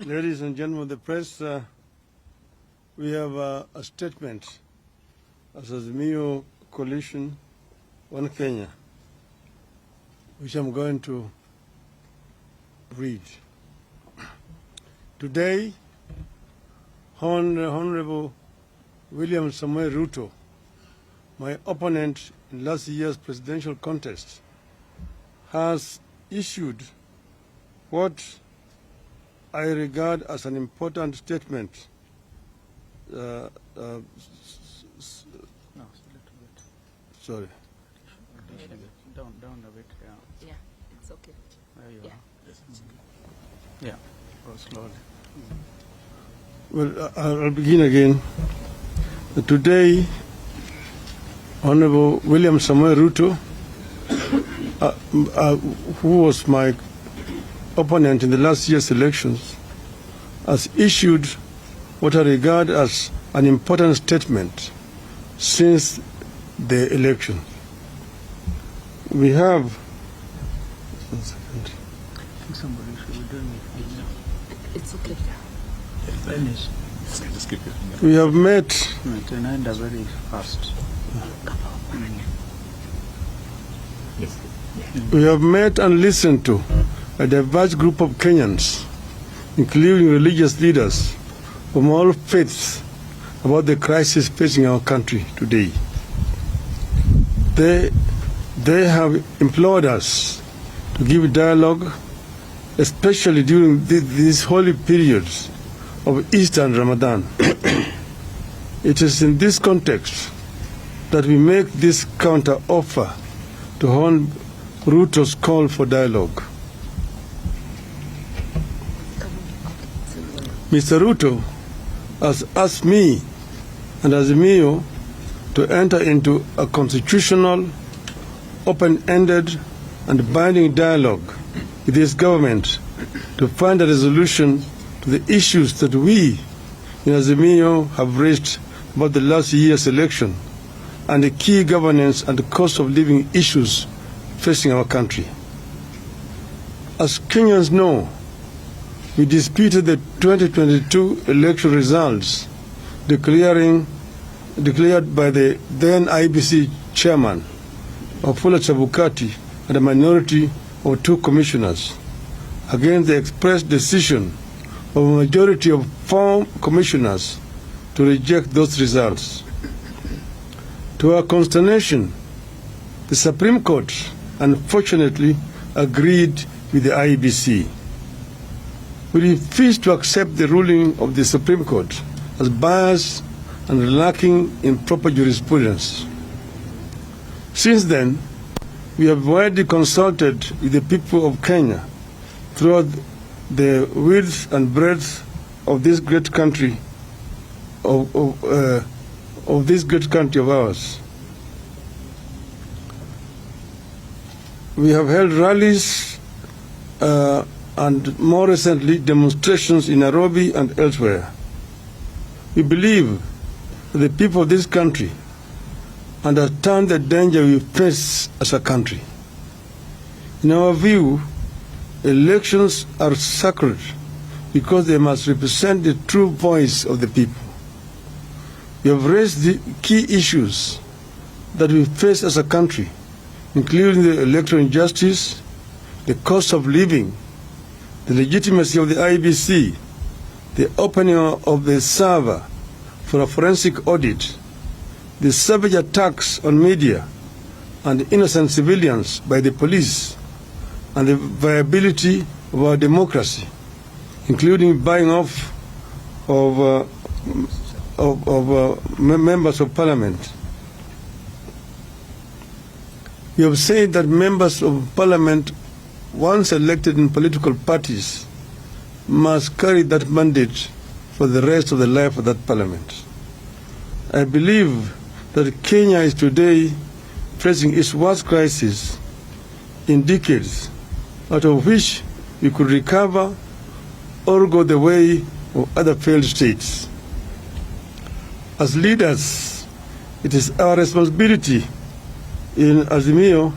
Ladies and gentlemen of the press, we have a statement as Azimio Coalition, One Kenya, which I'm going to read. Today, Honorable William Samuel Ruto, my opponent in last year's presidential contest, has issued what I regard as an important statement. No, it's a little bit. Sorry. Down a bit, yeah. Yeah, it's okay. There you Yeah. are. Yeah, go slowly. Well, I'll begin again. Today, Honorable William Samuel Ruto, who was my opponent in the last year's elections, has issued what I regard as an important statement since the election. We have... One second. I think somebody should be doing it. It's okay. Finish. Just keep your finger. We have met... No, it will end very fast. Yes. We have met and listened to a diverse group of Kenyans, including religious leaders from all faiths, about the crisis facing our country today. They have implored us to give dialogue, especially during these holy periods of Easter and Ramadan. It is in this context that we make this counter-offer to Hon. Ruto's call for dialogue. Mr. Ruto has asked me and Azimio to enter into a constitutional, open-ended and binding dialogue with this government to find a resolution to the issues that we in Azimio have raised about the last year's election and the key governance and cost of living issues facing our country. As Kenyans know, we disputed the 2022 election results declared by the then IBC chairman, Wafula Chebukati, and a minority of 2 commissioners against the express decision of a majority of 4 commissioners to reject those results. To our consternation, the Supreme Court unfortunately agreed with the IBC. We refuse to accept the ruling of the Supreme Court as biased and lacking in proper jurisprudence. Since then, we have widely consulted with the people of Kenya throughout the width and breadth of this great country of ours. We have held rallies and more recently demonstrations in Nairobi and elsewhere. We believe that the people of this country understand the danger we face as a country. In our view, elections are sacred because they must represent the true voice of the people. We have raised the key issues that we face as a country, including the electoral injustice, the cost of living, the legitimacy of the IBC, the opening of the server for a forensic audit, the savage attacks on media and innocent civilians by the police, and the viability of our democracy, including buying off of members of parliament. We have said that members of parliament, once elected in political parties, must carry that mandate for the rest of the life of that parliament. I believe that Kenya is today facing its worst crisis in decades, out of which we could recover or go the way of other failed states. As leaders, it is our responsibility in Azimio,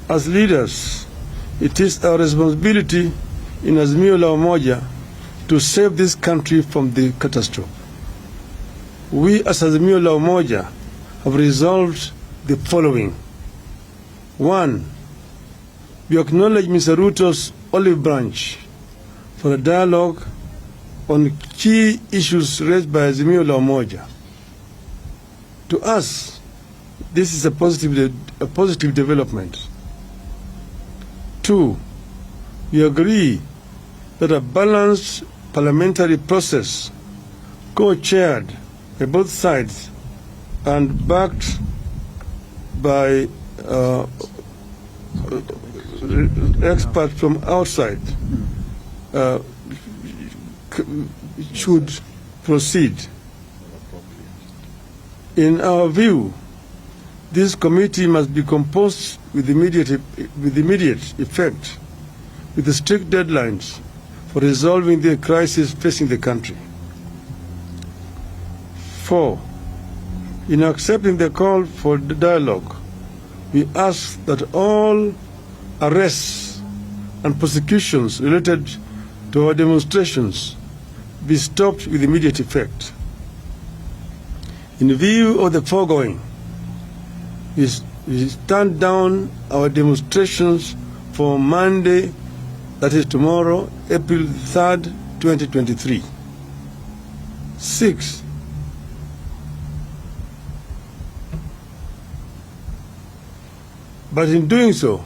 As leaders, it is our responsibility in Azimio la Umoja to save this country from the catastrophe. We as Azimio la Umoja have resolved the following. 1. We acknowledge Mr. Ruto's olive branch for a dialogue on key issues raised by Azimio la Umoja. To us, this is a positive development. 2. We agree that a balanced parliamentary process, co-chaired by both sides and backed by experts from outside, should proceed. In our view, this committee must be composed with immediate effect, with strict deadlines for resolving the crisis facing the country. 4. In accepting the call for the dialogue, we ask that all arrests and prosecutions related to our demonstrations be stopped with immediate effect. In view of the foregoing, we stand down our demonstrations for Monday, that is tomorrow, April 3rd, 2023. 6. But in doing so,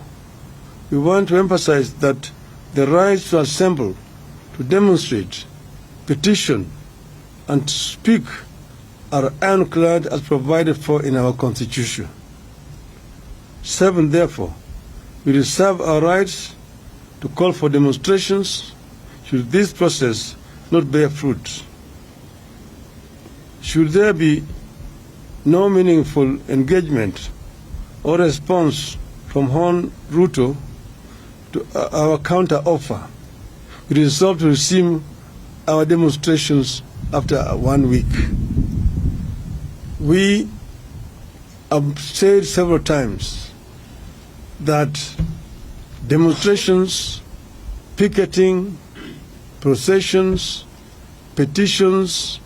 we want to emphasize that the right to assemble, to demonstrate, petition, and to speak are ironclad as provided for in our Constitution. 7. Therefore, we reserve our rights to call for demonstrations should this process not bear fruit. Should there be no meaningful engagement or response from Hon Ruto to our counter-offer, we resolve to resume our demonstrations after 1 week. We have said several times that demonstrations, picketing, processions, petitions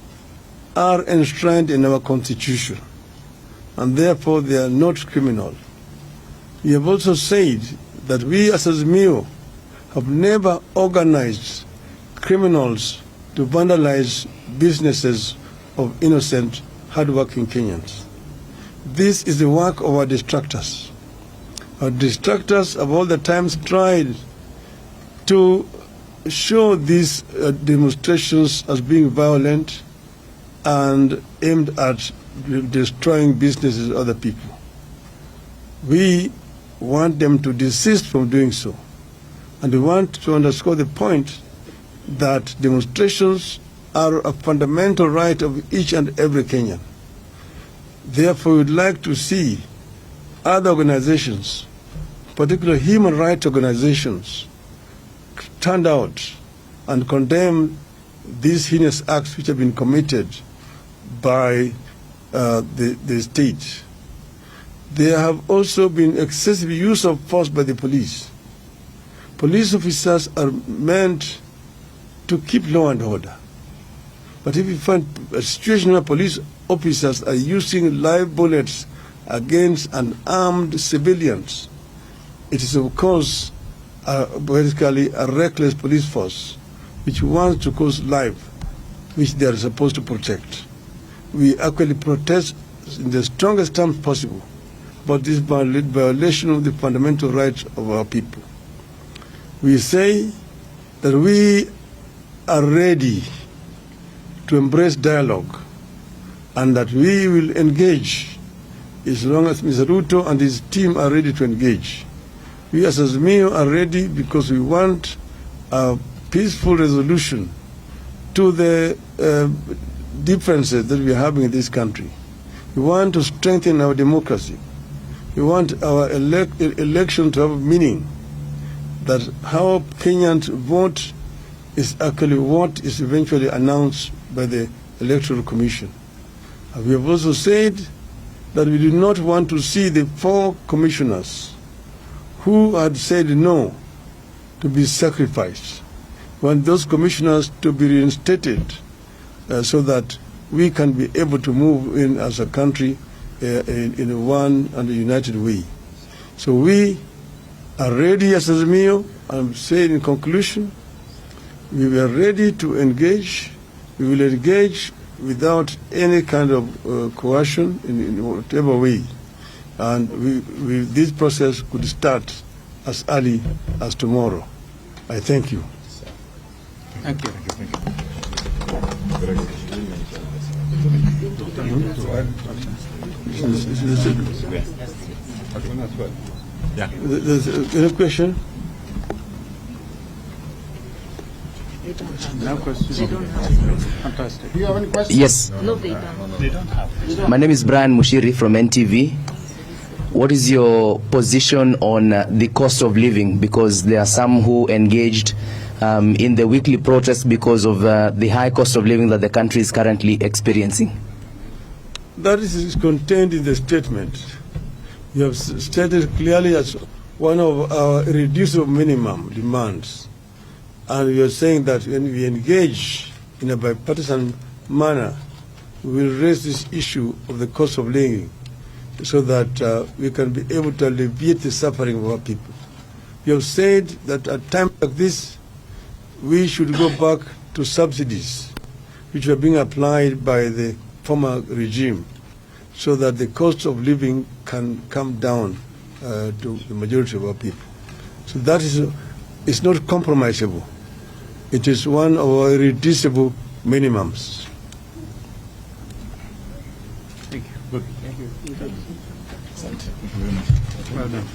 are enshrined in our Constitution, and therefore they are not criminal. We have also said that we as Azimio have never organized criminals to vandalize businesses of innocent, hardworking Kenyans. This is the work of our distractors. Our distractors have all the times tried to show these demonstrations as being violent and aimed at destroying businesses of other people. We want them to desist from doing so. And we want to underscore the point that demonstrations are a fundamental right of each and every Kenyan. Therefore, we would like to see other organizations, particularly human rights organizations, stand out and condemn these heinous acts which have been committed by the state. There have also been excessive use of force by the police. Police officers are meant to keep law and order. But if you find a situation where police officers are using live bullets against unarmed civilians, it is of course basically a reckless police force which wants to cause life which they are supposed to protect. We actually protest in the strongest terms possible about this violation of the fundamental rights of our people. We say that we are ready to embrace dialogue and that we will engage as long as Mr. Ruto and his team are ready to engage. We as Azimio are ready because we want a peaceful resolution to the differences that we are having in this country. We want to strengthen our democracy. We want our election to have meaning, that how Kenyans vote is actually what is eventually announced by the Electoral Commission. And we have also said that we do not want to see the 4 commissioners who had said no to be sacrificed. We want those commissioners to be reinstated so that we can be able to move in as a country in a one and a united way. So we are ready as Azimio. I'm saying in conclusion, we were ready to engage. We will engage without any kind of coercion in whatever way. And this process could start as early as tomorrow. I thank you. Thank you. Yeah. There's any question? No questions. Fantastic. Do you have any questions? Yes. No, they don't. They don't have. My name is Brian Mushiri from NTV. What is your position on the cost of living? Because there are some who engaged in the weekly protest because of the high cost of living that the country is currently experiencing. That is contained in the statement. You have stated clearly as one of our irreducible minimum demands. And we are saying that when we engage in a bipartisan manner, we will raise this issue of the cost of living so that we can be able to alleviate the suffering of our people. We have said that at times like this, we should go back to subsidies which were being applied by the former regime so that the cost of living can come down to the majority of our people. So that is it's not compromisable. It is one of our irreducible minimums. Thank you. Good. Thank you. Thank you very much. Well done.